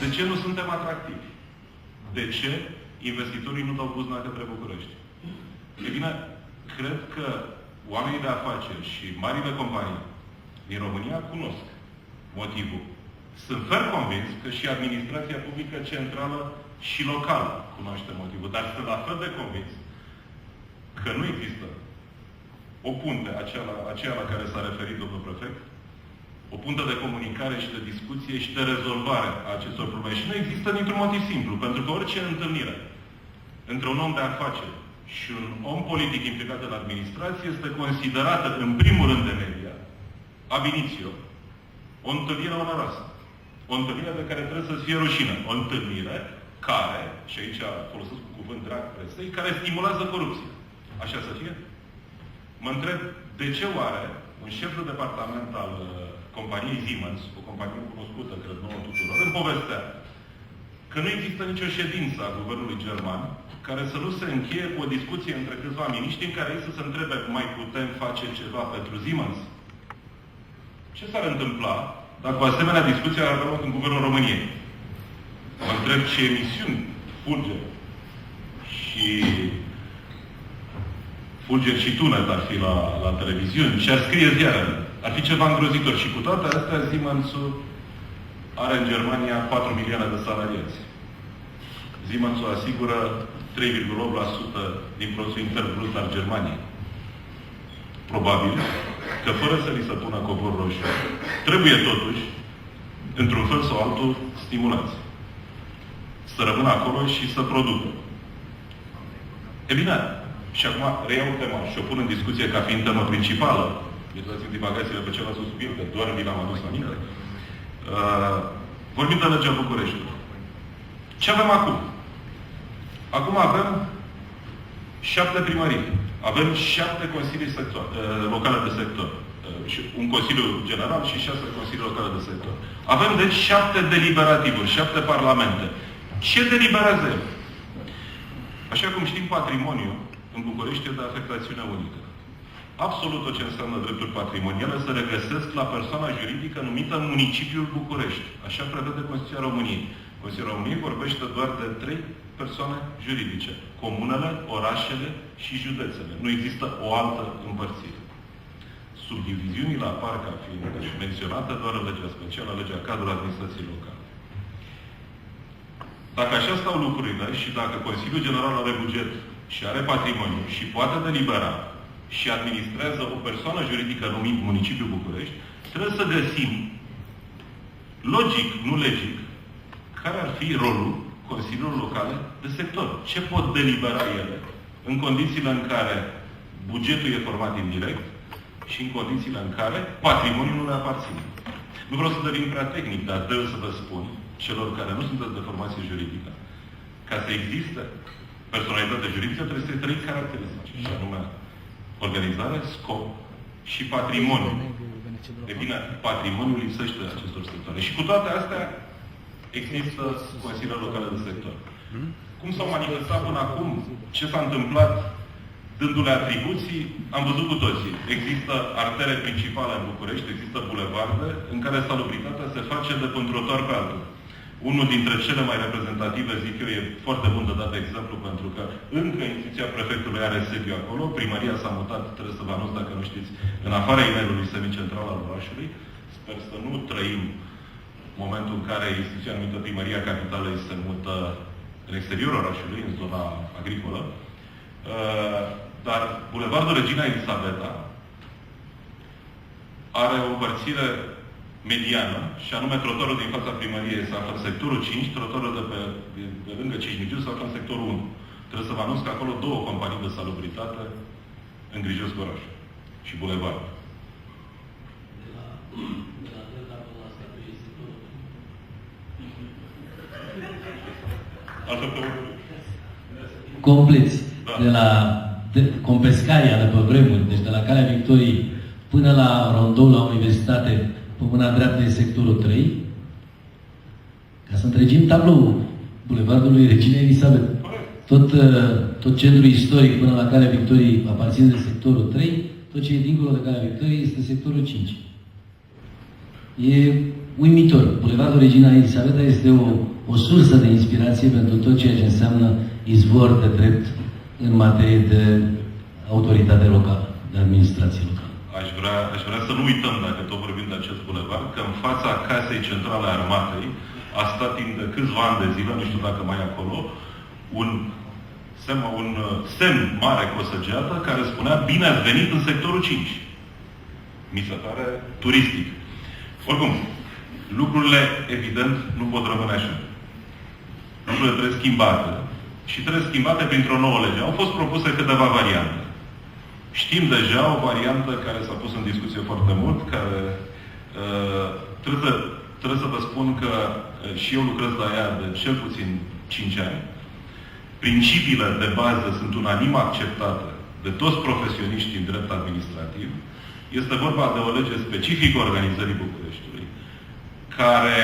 De ce nu suntem atractivi? De ce investitorii nu dau buzna către București? E bine, cred că oamenii de afaceri și marile companii din România cunosc motivul. Sunt ferm convins că și administrația publică centrală și locală cunoaște motivul. Dar sunt la fel de convins că nu există o punte, aceea la care s-a referit domnul prefect, o punte de comunicare și de discuție și de rezolvare a acestor probleme. Și nu există dintr-un motiv simplu. Pentru că orice întâlnire între un om de afaceri și un om politic implicat în administrație este considerată, în primul rând de media, ab initio, o întâlnire onoroasă. O întâlnire de care trebuie să-ți fie rușine. O întâlnire care, și aici folosesc un cuvânt drag presei, care stimulează corupția. Așa să fie? Mă întreb, de ce oare un șef de departament al companiei Siemens, o companie cunoscută, cred nouă tuturor, îmi povestea că nu există nicio ședință a guvernului german care să nu se încheie cu o discuție între câțiva miniștri în care ei să se întrebe mai putem face ceva pentru Siemens? Ce s-ar întâmpla dacă o asemenea discuție ar avea loc în guvernul României? Mă întreb ce emisiuni Fulger și Tunet ar fi la televiziuni, ce ar scrie ziarele. Ar fi ceva îngrozitor. Și cu toate astea, Siemens-ul are în Germania 4 milioane de salariați. Siemens-ul asigură 3,8% din produsul intern brut al Germaniei. Probabil că fără să li se pună covor roșu, trebuie totuși, într-un fel sau altul, stimulați. Să rămână acolo și să producă. E bine, și acum reiau tema și o pun în discuție ca fiind temă principală. Iertați-mi divagațiile pe celălalt subiect, că doar vi l-am adus la mine. Vorbim de legea Bucureștiului. Ce avem acum? Acum avem 7 primării. Avem 7 consilii locale de sector. Un Consiliu General și 6 Consilii Locale de sector. Avem, deci, 7 deliberativuri, 7 parlamente. Ce deliberează el? Așa cum știm, patrimoniul în București e de afectațiune unică. Absolut tot ce înseamnă drepturi patrimoniale se regăsesc la persoana juridică numită Municipiul București. Așa prevede Constituția României. Constituția României vorbește doar de 3 persoane juridice. Comunele, orașele și județele. Nu există o altă împărțire. Subdiviziunile apar ca fiind menționate doar în legea specială, legea cadrului administrației locale. Dacă așa stau lucrurile și dacă Consiliul General are buget și are patrimoniu și poate delibera și administrează o persoană juridică numită Municipiul București, trebuie să găsim, logic, nu legic, care ar fi rolul Consiliilor Locale de sector. Ce pot delibera ele în condițiile în care bugetul e format indirect și în condițiile în care patrimoniul nu le aparține. Nu vreau să devin prea tehnic, dar trebuie să vă spun celor care nu sunteți de formație juridică, ca să existe personalitate juridică, trebuie să fie 3 caracteristici, și anume organizare, scop și patrimoniu. E bine, patrimoniul lipsește acestor sectoare. Și cu toate astea, există Consiliile Locale de sector. Cum s-au manifestat până acum? Ce s-a întâmplat dându-le atribuții? Am văzut cu toții. Există artere principale în București, există bulevarde în care salubritatea se face de pe un trotuar pe altul. Unul dintre cele mai reprezentative, zic eu, e foarte bun de dat de exemplu, pentru că încă instituția prefectului are sediu acolo, primăria s-a mutat, trebuie să vă anunț dacă nu știți, în afara inelului semicentral al orașului. Sper să nu trăim momentul în care instituția numită Primăria Capitalei se mută în exteriorul orașului, în zona agricolă. Dar Bulevardul Regina Elisabeta are o împărțire mediană, și anume trotuarul din fața primăriei se află în sectorul 5, trotuarul de lângă Cismigiu se află în sectorul 1. Trebuie să vă anunț că acolo 2 companii de salubritate îngrijesc orașul și bulevardul. Compleți. Da. De la Compescaria, de pe vremuri, deci de la Calea Victoriei până la rondul la Universitate, pe mâna dreaptă e sectorul 3, ca să întregim tabloul Bulevardului Reginei Elisabeta. Tot centrul istoric până la Calea Victoriei aparține de sectorul 3, tot ce e dincolo de Calea Victoriei este sectorul 5. E uimitor. Bulevardul Regina Elisabeta este o sursă de inspirație pentru tot ceea ce înseamnă izvor de drept în materie de autoritate locală, de administrație locală. Aș vrea să nu uităm, dacă tot vorbim de acest bulevard, că în fața Casei Centrale a Armatei a stat timp de câțiva ani de zile, nu știu dacă mai e acolo, un semn mare cu o săgeată care spunea bine ați venit în sectorul 5. Mi se pare turistic. Oricum, lucrurile, evident, nu pot rămâne așa. Lucrurile trebuie schimbate. Și trebuie schimbate printr-o nouă lege. Au fost propuse câteva variante. Știm deja o variantă care s-a pus în discuție foarte mult, care trebuie să vă spun că și eu lucrez la ea de cel puțin 5 ani. Principiile de bază sunt unanim acceptate de toți profesioniștii în drept administrativ. Este vorba de o lege specifică organizării Bucureștiului, care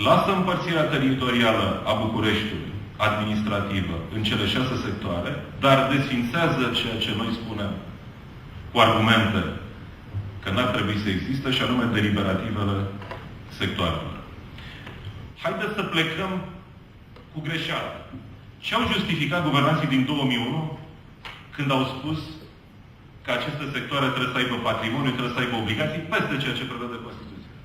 lasă împărțirea teritorială a Bucureștiului, administrativă, în cele 6 sectoare, dar desfințează ceea ce noi spunem cu argumente că n-ar trebui să existe, și anume deliberativele sectoarelor. Haideți să plecăm cu greșeală. Ce au justificat guvernanții din 2001 când au spus că aceste sectoare trebuie să aibă patrimoniu, trebuie să aibă obligații peste ceea ce prevede Constituția?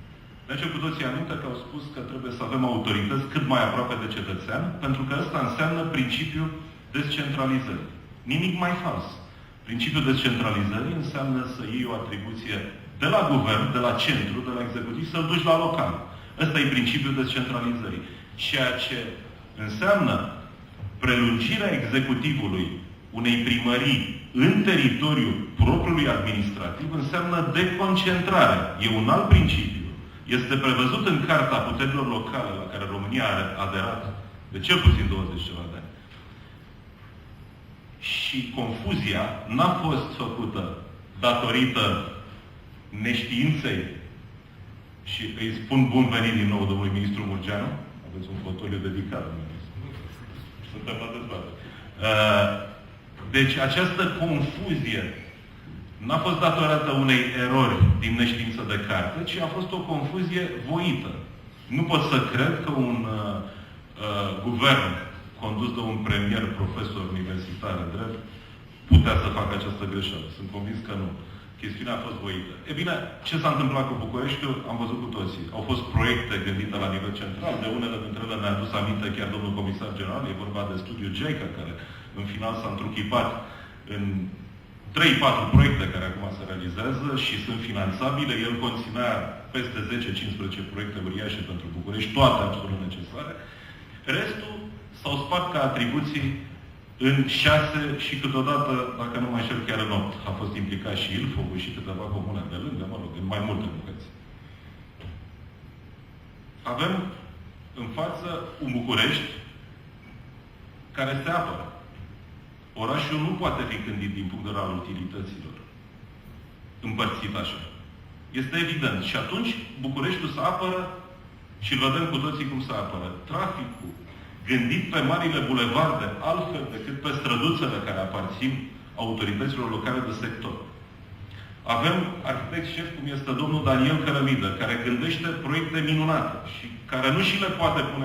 Deci cu toții aminte că au spus că trebuie să avem autorități cât mai aproape de cetățean, pentru că ăsta înseamnă principiul descentralizării. Nimic mai fals. Principiul descentralizării înseamnă să iei o atribuție de la guvern, de la centru, de la executiv, să-l duci la local. Ăsta e principiul descentralizării. Ceea ce înseamnă prelungirea executivului unei primării în teritoriul propriului administrativ înseamnă deconcentrare. E un alt principiu. Este prevăzut în Carta Puterilor Locale, la care România a aderat de cel puțin 20 ceva de ani. Și confuzia n-a fost făcută datorită neștiinței, și îi spun bun venit din nou domnului ministru Murgeanu. Aveți un fotoliu dedicat, ministru. Suntem la dezbatere. Deci această confuzie n-a fost datorată unei erori din neștiință de carte, ci a fost o confuzie voită. Nu pot să cred că un guvern condus de un premier profesor universitar în drept putea să facă această greșeală. Sunt convins că nu. Chestiunea a fost voită. E bine, ce s-a întâmplat cu Bucureștiul, am văzut cu toții. Au fost proiecte gândite la nivel central, de unele dintre ele ne-a adus aminte chiar domnul comisar general, e vorba de studiul JICA, care în final s-a întruchipat în 3-4 proiecte care acum se realizează și sunt finanțabile. El conținea peste 10-15 proiecte uriașe pentru București, toate absolut necesare. Restul s-au spart ca atribuții în 6 și câteodată, dacă nu mă înșel, chiar în 8. A fost implicat și Ilfovul și câteva comune de lângă, mă rog, în mai multe bucăți. Avem în față un București care se apără. Orașul nu poate fi gândit din punct de vedere al utilităților împărțit așa. Este evident. Și atunci Bucureștiul se apără și îl vedem cu toții cum se apără. Traficul, gândit pe marile bulevarde, altfel decât pe străduțele care aparțin autorităților locale de sector. Avem arhitect șef cum este domnul Daniel Cărămidă, care gândește proiecte minunate și care nu și le poate pune